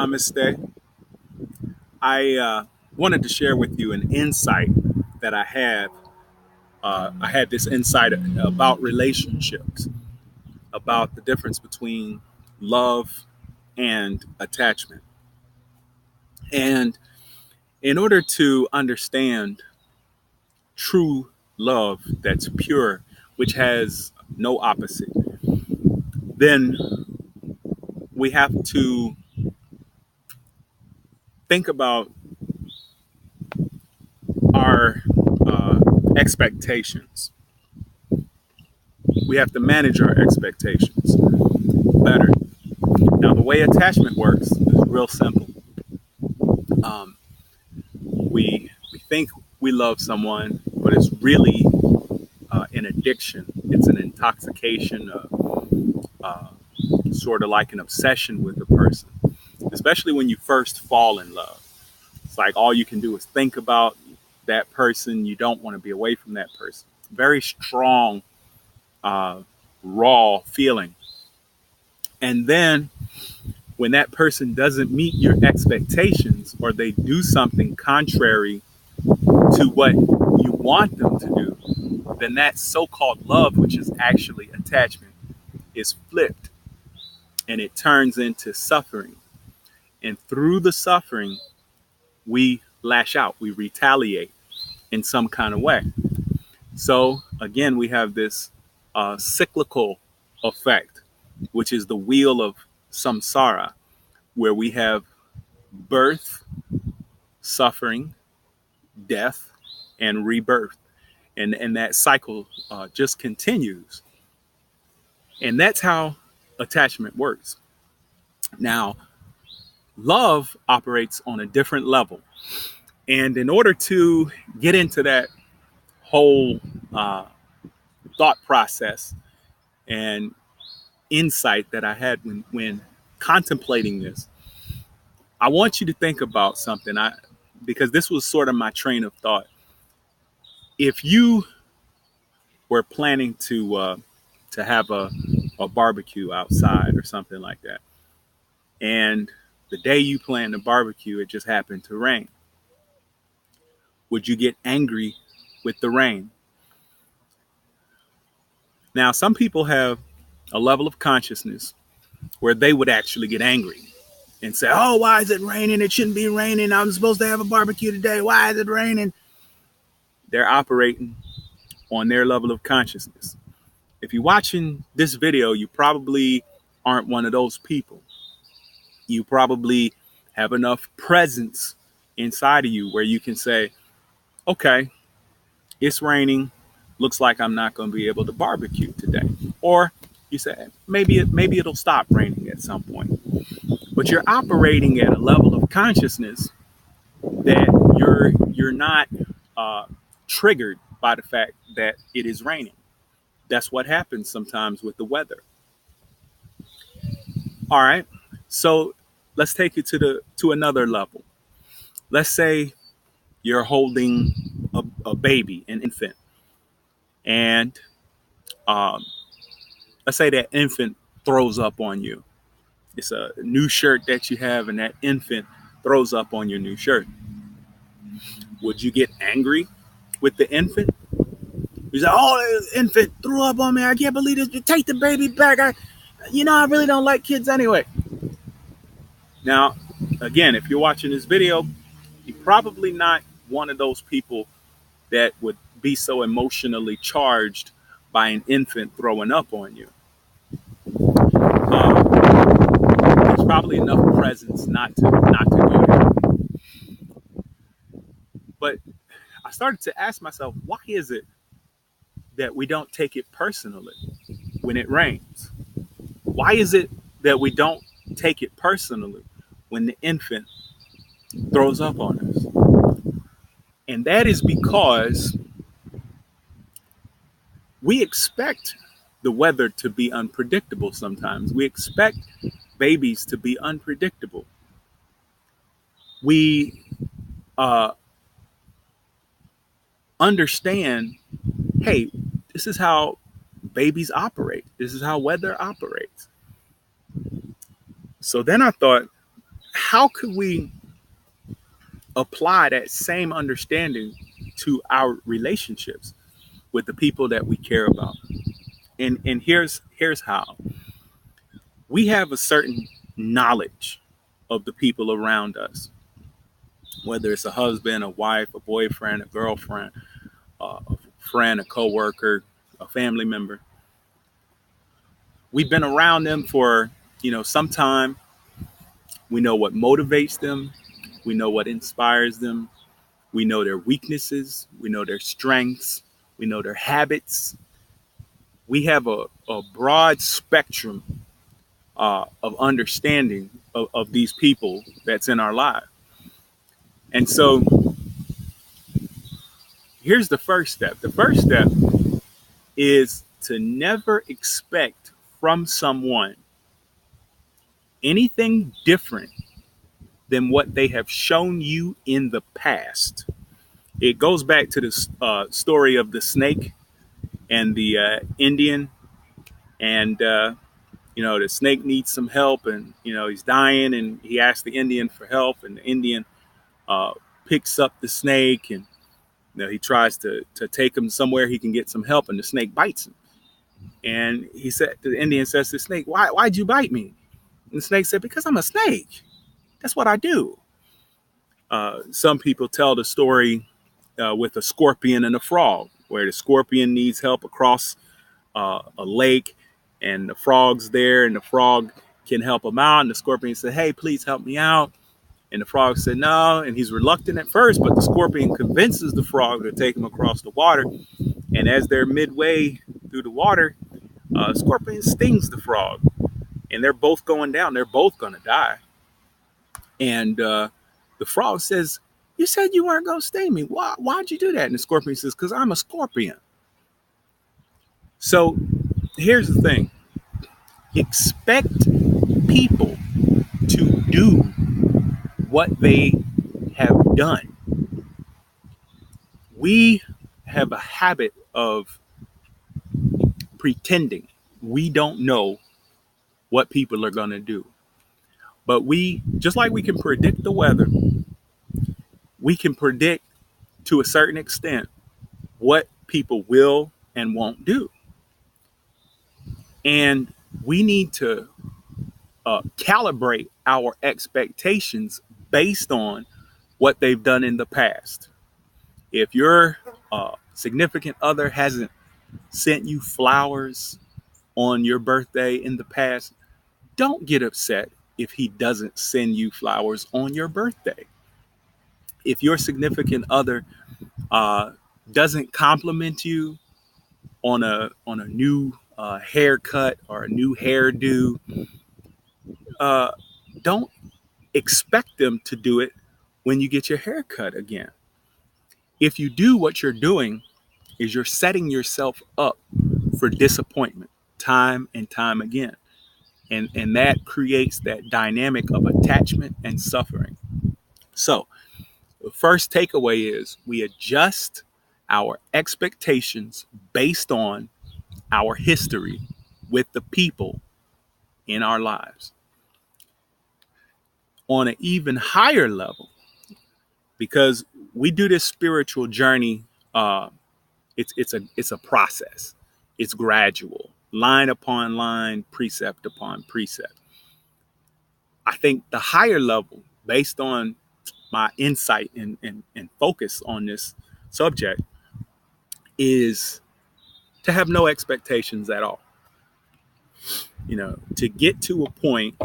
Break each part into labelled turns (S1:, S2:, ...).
S1: Namaste. I wanted to share with you an insight that I have. I had this insight about relationships, about the difference between love and attachment. And in order to understand true love that's pure, which has no opposite, then we have to think about our expectations. We have to manage our expectations better. Now, the way attachment works is real simple. Um, we think we love someone, but it's really an addiction. It's an intoxication, uh, sort of like an obsession with the person. Especially when you first fall in love, it's like all you can do is think about that person. You don't want to be away from that person. Very strong, uh, raw feeling. And then when that person doesn't meet your expectations or they do something contrary to what you want them to do, then that so-called love, which is actually attachment, is flipped and it turns into suffering. And through the suffering, we lash out, we retaliate in some kind of way. So again, we have this cyclical effect, which is the wheel of samsara, where we have birth, suffering, death, and rebirth. And that cycle just continues. And that's how attachment works. Now, love operates on a different level. And in order to get into that whole uh, thought process and insight that I had when contemplating this, I want you to think about something. Because this was sort of my train of thought. If you were planning to have a barbecue outside or something like that, and the day you planned the barbecue, it just happened to rain, would you get angry with the rain? Now, some people have a level of consciousness where they would actually get angry and say, "Oh, why is it raining? It shouldn't be raining. I'm supposed to have a barbecue today. Why is it raining?" They're operating on their level of consciousness. If you're watching this video, you probably aren't one of those people. You probably have enough presence inside of you where you can say, "Okay, it's raining. Looks like I'm not going to be able to barbecue today." Or you say, maybe it'll stop raining at some point. But you're operating at a level of consciousness that you're not uh, triggered by the fact that it is raining. That's what happens sometimes with the weather. All right. So let's take it to another level. Let's say you're holding a baby, an infant, and um, let's say that infant throws up on you. It's a new shirt that you have, and that infant throws up on your new shirt. Would you get angry with the infant? You say, "Oh, the infant threw up on me. I can't believe this. Take the baby back. I really don't like kids anyway." Now, again, if you're watching this video, you're probably not one of those people that would be so emotionally charged by an infant throwing up on you. There's probably enough presence not to go there. But I started to ask myself, why is it that we don't take it personally when it rains? Why is it that we don't take it personally when the infant throws up on us? And that is because we expect the weather to be unpredictable sometimes. We expect babies to be unpredictable. We uh, understand, hey, this is how babies operate. This is how weather operates. So then I thought, how could we apply that same understanding to our relationships with the people that we care about? And here's how. We have a certain knowledge of the people around us, whether it's a husband, a wife, a boyfriend, a girlfriend, a friend, a coworker, a family member. We've been around them for, some time. We know what motivates them. We know what inspires them. We know their weaknesses. We know their strengths. We know their habits. We have a broad spectrum of understanding of these people that's in our lives. And so here's the first step. The first step is to never expect from someone anything different than what they have shown you in the past. It goes back to the story of the snake and the Indian. And, the snake needs some help, and, he's dying, and he asks the Indian for help, and the Indian picks up the snake, and he tries to take him somewhere he can get some help, and the snake bites him. And the Indian says to the snake, why'd you bite me? And the snake said, because I'm a snake. That's what I do. Some people tell the story with a scorpion and a frog, where the scorpion needs help across a lake, and the frog's there, and the frog can help him out. And the scorpion said, hey, please help me out. And the frog said no, and he's reluctant at first, but the scorpion convinces the frog to take him across the water. And as they're midway through the water, scorpion stings the frog, and they're both going down. They're both going to die. And the frog says, you said you weren't going to sting me. Why'd you do that? And the scorpion says, because I'm a scorpion. So here's the thing. Expect people to do what they have done. We have a habit of pretending we don't know what people are going to do. But just like we can predict the weather, we can predict to a certain extent what people will and won't do. And we need to calibrate our expectations based on what they've done in the past. If your significant other hasn't sent you flowers on your birthday in the past, don't get upset if he doesn't send you flowers on your birthday. If your significant other doesn't compliment you on a new haircut or a new hairdo, don't expect them to do it when you get your haircut again. If you do, what you're doing is you're setting yourself up for disappointment time and time again. And that creates that dynamic of attachment and suffering. So the first takeaway is we adjust our expectations based on our history with the people in our lives. On an even higher level, because we do this spiritual journey, it's a process. It's gradual, line upon line, precept upon precept. I think the higher level, based on my insight and focus on this subject, is to have no expectations at all. To get to a point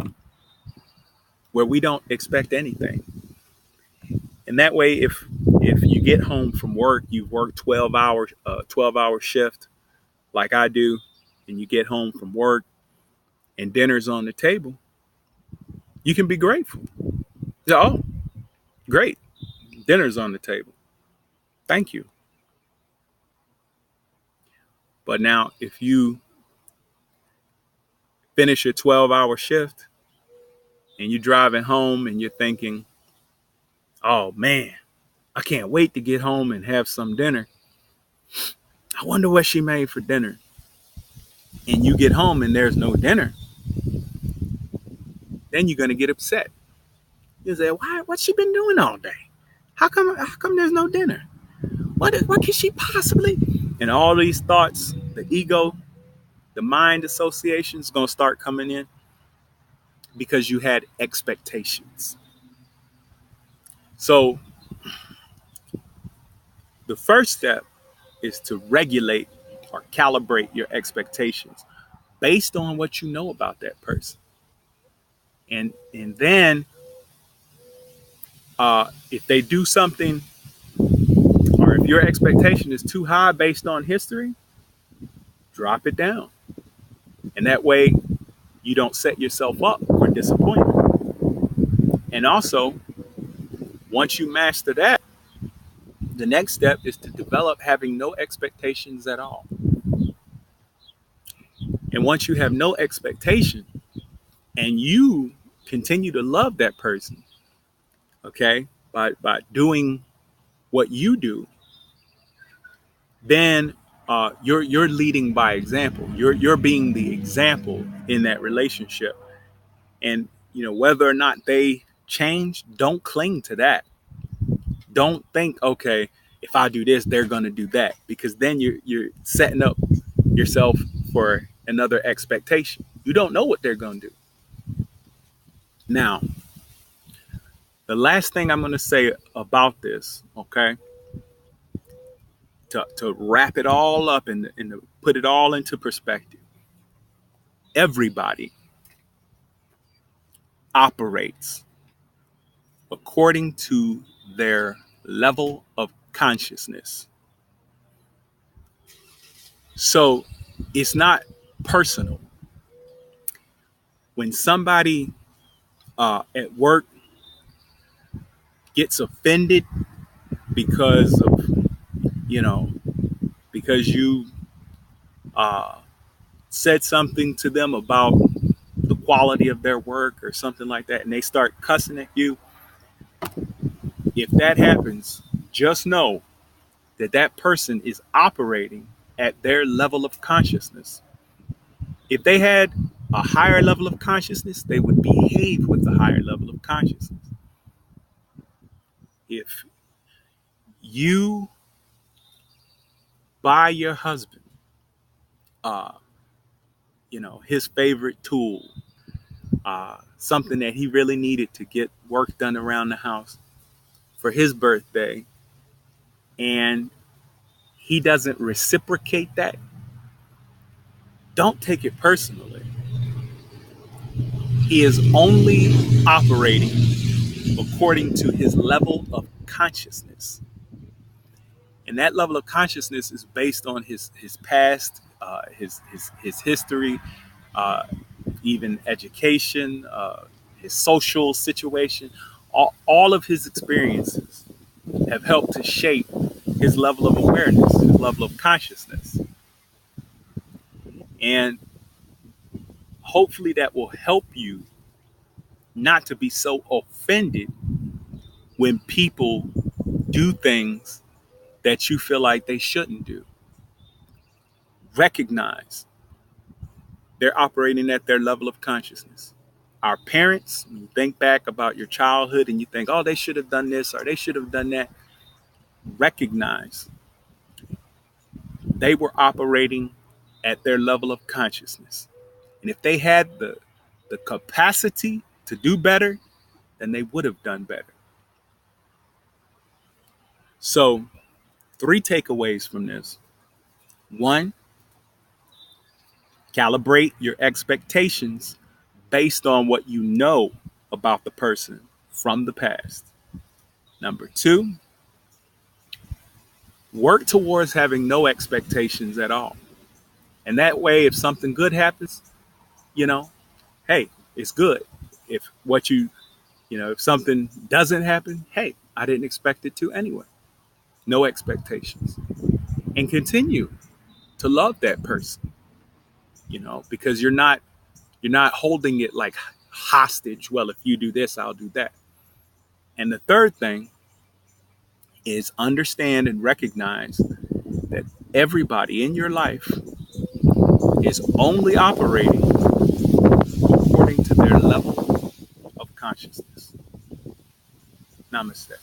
S1: where we don't expect anything. And that way, if you get home from work, you've worked 12 hour shift like I do, and you get home from work and dinner's on the table, you can be grateful. Oh, great. Dinner's on the table. Thank you. But now if you finish your 12-hour shift and you're driving home and you're thinking, oh man, I can't wait to get home and have some dinner. I wonder what she made for dinner. And you get home and there's no dinner. Then you're going to get upset. You say, why? What's she been doing all day? How come there's no dinner? What can she possibly? And all these thoughts, the ego, the mind associations, gonna start coming in because you had expectations. So the first step is to regulate or calibrate your expectations based on what you know about that person. And then if they do something, or if your expectation is too high based on history, drop it down. And that way you don't set yourself up for disappointment. And also, once you master that, the next step is to develop having no expectations at all. And once you have no expectation and you continue to love that person, okay, by doing what you do, then you're leading by example. You're being the example in that relationship. And whether or not they change, don't cling to that. Don't think, okay, if I do this, they're gonna do that, because then you're setting up yourself for another expectation. You don't know what they're gonna do. Now, the last thing I'm gonna say about this, okay, to wrap it all up and to put it all into perspective, everybody operates according to their level of consciousness. So it's not personal. When somebody at work gets offended because of, you know, because you said something to them about the quality of their work or something like that, and they start cussing at you, if that happens, just know that that person is operating at their level of consciousness. If they had a higher level of consciousness, they would behave with a higher level of consciousness. If you buy your husband, uh, his favorite tool, something that he really needed to get work done around the house for his birthday, and he doesn't reciprocate that, don't take it personally. He is only operating according to his level of consciousness. And that level of consciousness is based on his past, his history, even education, his social situation. All of his experiences have helped to shape his level of awareness, his level of consciousness. And hopefully that will help you not to be so offended when people do things that you feel like they shouldn't do. Recognize they're operating at their level of consciousness. Our parents, when you think back about your childhood and you think, oh, they should have done this or they should have done that, recognize they were operating at their level of consciousness. And if they had the capacity to do better, then they would have done better. So, 3 takeaways from this. 1, calibrate your expectations based on what you know about the person from the past. Number 2, work towards having no expectations at all. And that way, if something good happens, hey, it's good. If if something doesn't happen, hey, I didn't expect it to anyway. No expectations. And continue to love that person, because you're not holding it like hostage. Well, if you do this, I'll do that. And the third thing is understand and recognize that everybody in your life is only operating according to their level of consciousness. Namaste.